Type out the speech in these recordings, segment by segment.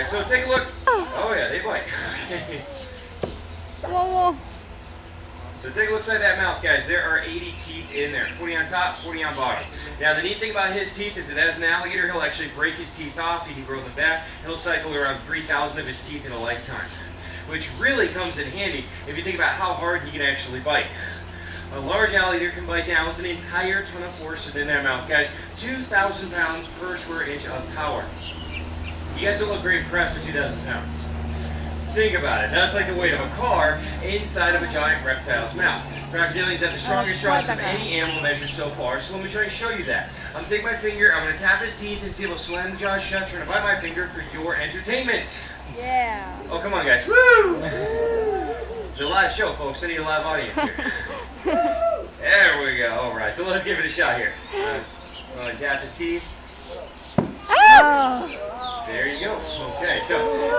so take a look. Oh yeah, they bite. Whoa, whoa. So take a look inside that mouth, guys. There are 80 teeth in there. 40 on top, 40 on bottom. Now, the neat thing about his teeth is that as an alligator, he'll actually break his teeth off. He can grow them back. He'll cycle around 3,000 of his teeth in a lifetime, which really comes in handy if you think about how hard he can actually bite. A large alligator can bite down with an entire ton of force within their mouth, guys. 2,000 pounds per square inch of power. You guys don't look very impressed with 2,000 pounds. Think about it. That's like the weight of a car inside of a giant reptile's mouth. Crocodilians have the strongest jaws of any animal measured so far, so let me try and show you that. I'm going to take my finger, I'm going to tap his teeth and see if he'll slam the jaws shut, trying to bite my finger for your entertainment. Yeah. Oh, come on, guys. Woo! It's a live show, folks. I need a live audience here. There we go. All right, so let's give it a shot here. Tap his teeth. Oh. There you go. Okay, so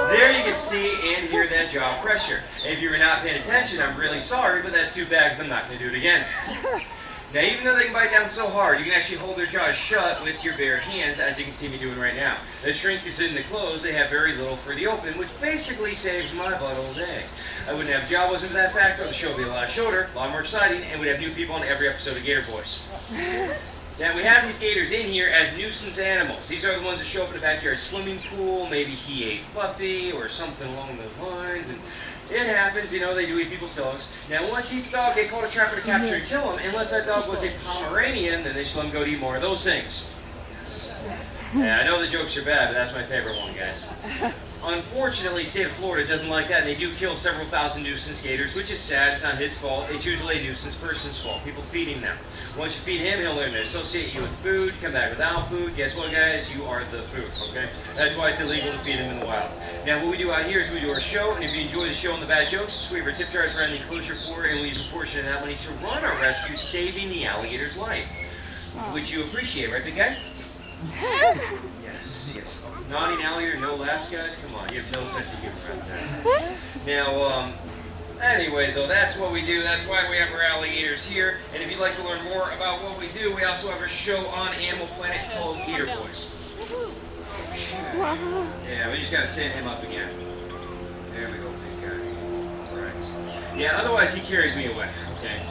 there you can see and hear that jaw pressure. If you were not paying attention, I'm really sorry, but that's too bad because I'm not going to do it again. Now, even though they can bite down so hard, you can actually hold their jaws shut with your bare hands, as you can see me doing right now. The strength is in the closed. They have very little for the open, which basically saves my butt all day. I wouldn't have a job wasn't for that factor. The show would be a lot shorter, a lot more exciting, and we'd have new people on every episode of Gator Boys. Now, we have these gators in here as nuisance animals. These are the ones that show up in the backyard swimming pool. Maybe he ate Fluffy or something along those lines. And it happens, you know, they do eat people's dogs. Now, once he's a dog, they call a trapper to capture and kill him. Unless that dog was a Pomeranian, then they just let him go to eat more of those things. Yeah, I know the jokes are bad, but that's my favorite one, guys. Unfortunately, the state of Florida doesn't like that, and they do kill several thousand nuisance gators, which is sad. It's not his fault. It's usually a nuisance person's fault, people feeding them. Once you feed him, he'll learn to associate you with food, come back without food. Guess what, guys? You are the food, okay? That's why it's illegal to feed them in the wild. Now, what we do out here is we do our show, and if you enjoy the show and the bad jokes, we have our tip jar for the closure for, and we use a portion of that money to run our rescue, saving the alligator's life. Which you appreciate, right, big guy? Yes, yes. Oh, naughty alligator, no laughs, guys? Come on, you have no sense of humor out there. Now, anyways, though, that's what we do. That's why we have our alligators here. And if you'd like to learn more about what we do, we also have a show on Animal Planet called Gator Boys. Yeah, we just got to stand him up again. There we go, big guy. All right. Yeah, otherwise he carries me away. Okay.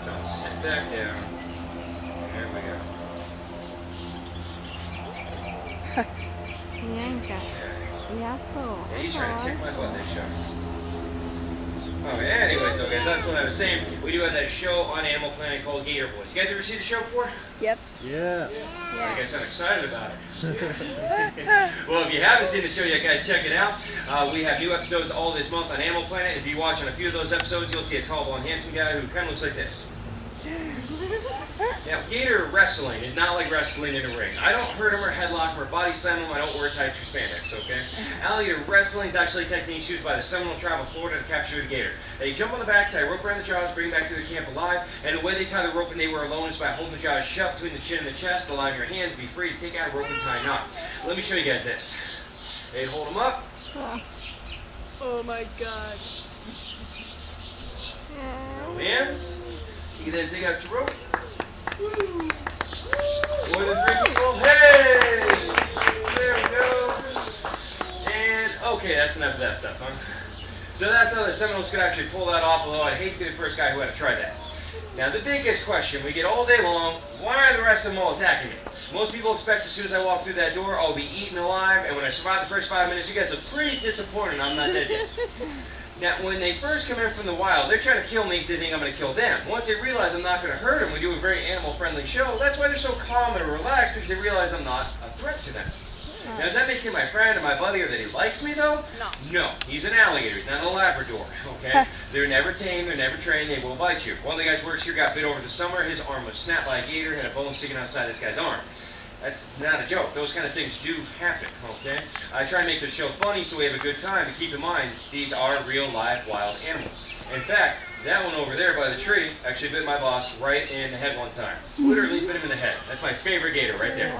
So sit back down. There we go. Bianca. Yeah, he's trying to kick my butt this show. Oh, yeah, anyways, though, guys, that's what I was saying. We do have that show on Animal Planet called Gator Boys. You guys ever seen the show before? Yep. Yeah. I guess I'm excited about it. Well, if you haven't seen the show yet, guys, check it out. We have new episodes all this month on Animal Planet. If you watch on a few of those episodes, you'll see a tall, blonde, handsome guy who kind of looks like this. Now, gator wrestling is not like wrestling in a ring. I don't hurt him or headlock him or body slam him. I don't wear tights or spandex, okay? Alligator wrestling is actually a technique used by the Seminole tribe of Florida to capture the gator. They jump on the back, tie a rope around the jaws, bring them back to their camp alive, and the way they tie the rope when they were alone is by holding the jaws shut between the chin and the chest, allowing your hands to be free to take out a rope and tie a knot. Let me show you guys this. They hold them up. Oh my god. No hands. You can then take out your rope. More than 3 people. Hey! There we go. And, okay, that's enough of that stuff, huh? So that's how the Seminoles could actually pull that off, although I'd hate to be the first guy who had to try that. Now, the biggest question we get all day long, why are the rest of them all attacking me? Most people expect as soon as I walk through that door, I'll be eaten alive, and when I survive the first 5 minutes, you guys are pretty disappointed I'm not dead yet. Now, when they first come in from the wild, they're trying to kill me because they think I'm going to kill them. Once they realize I'm not going to hurt them, we do a very animal-friendly show. That's why they're so calm and relaxed, because they realize I'm not a threat to them. Now, does that make him my friend or my buddy or that he likes me, though? No. No. He's an alligator. He's not a Labrador, okay? They're never tame. They're never trained. They will bite you. One of the guys who works here got bit over the summer. His arm was snapped by a gator, had a bone sticking outside this guy's arm. That's not a joke. Those kind of things do happen, okay? I try and make the show funny so we have a good time, but keep in mind, these are real, live, wild animals. In fact, that one over there by the tree actually bit my boss right in the head one time. Literally bit him in the head. That's my favorite gator right there.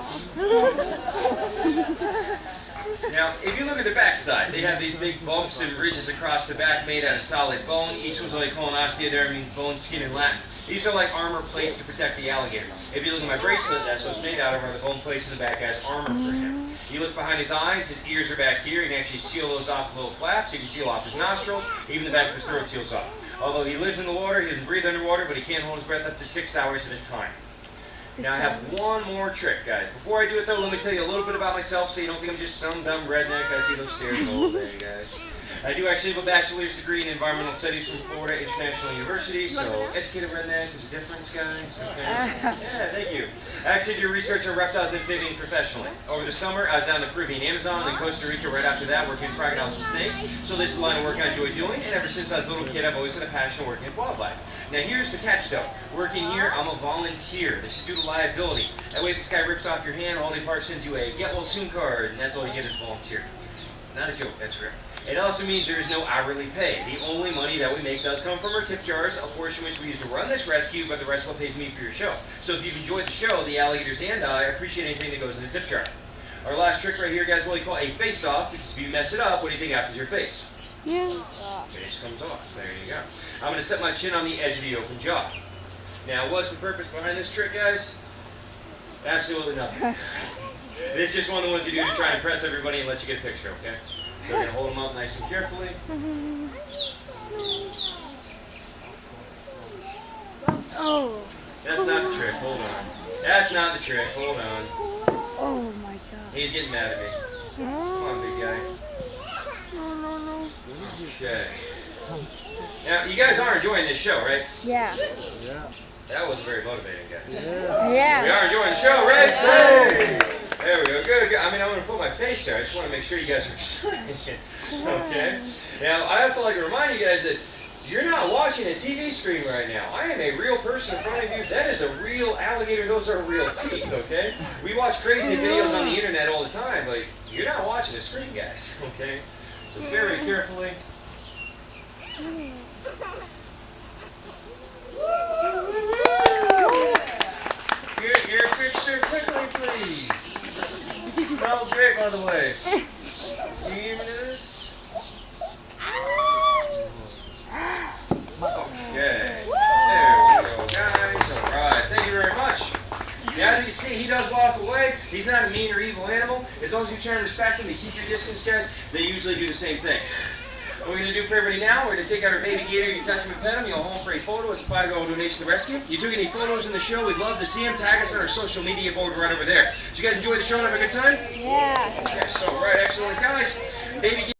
Now, if you look at the backside, they have these big bumps and ridges across the back made out of solid bone. Each one's what they call an osteoderm, means bone, skin in Latin. These are like armor plates to protect the alligator. If you look at my bracelet, that's what it's made out of, are the bone plates in the back as armor for him. You look behind his eyes, his ears are back here. You can actually seal those off with little flaps. You can seal off his nostrils. Even the back of his throat seals off. Although he lives in the water, he doesn't breathe underwater, but he can hold his breath up to 6 hours at a time. Now I have one more trick, guys. Before I do it though, let me tell you a little bit about myself so you don't think I'm just some dumb redneck. I see those stairs all day, guys. I do actually have a bachelor's degree in environmental studies from Florida International University, so educated redneck is a difference, guys. Okay. Yeah, thank you. I actually do research on reptiles and amphibians professionally. Over the summer, I was down in the Peruvian Amazon and Costa Rica right after that working with crocodiles and snakes. So this is the line of work I enjoy doing, and ever since I was a little kid, I've always had a passion of working with wildlife. Now here's the catch though. Working here, I'm a volunteer. This is due to liability. That way if this guy rips off your hand, Holiday Park sends you a get well soon card, and that's all you get as volunteer. It's not a joke, that's real. It also means there is no hourly pay. The only money that we make does come from our tip jars, a portion which we use to run this rescue, but the rest of what pays me for your show. So if you've enjoyed the show, the alligators and I appreciate anything that goes in the tip jar. Our last trick right here, guys, what we call a face-off, because if you mess it up, what do you think happens to your face? Yeah. Face comes off. There you go. I'm going to set my chin on the edge of the open jaw. Now, what's the purpose behind this trick, guys? Absolutely nothing. This is just one of the ones you do to try and impress everybody and let you get a picture, okay? So we're going to hold them up nice and carefully. Oh. That's not the trick. Hold on. That's not the trick. Hold on. Oh my god. He's getting mad at me. Come on, big guy. No. Okay. Now, you guys are enjoying this show, right? Yeah. That was very motivating, guys. Yeah. We are enjoying the show, right? Hey! There we go. Good. I mean, I'm going to put my face there. I just want to make sure you guys are excited. Okay. Now, I also like to remind you guys that you're not watching a TV screen right now. I am a real person in front of you. That is a real alligator. Those are real teeth, okay? We watch crazy videos on the internet all the time, but you're not watching a screen, guys, okay? So very carefully. Get your picture quickly, please. Smells great, by the way. You hear me to this? Okay. There we go, guys. Alright, thank you very much. Now, as you can see, he does walk away. He's not a mean or evil animal. As long as you try and respect him and keep your distance, guys, they usually do the same thing. What we're going to do for everybody now, we're going to take out our baby gator, you can touch him and pet him, you'll home for a photo. It's a $5 donation to rescue. You took any photos in the show, we'd love to see them. Tag us on our social media board right over there. Did you guys enjoy the show and have a good time? Yeah. Okay, so right, excellent, guys. Baby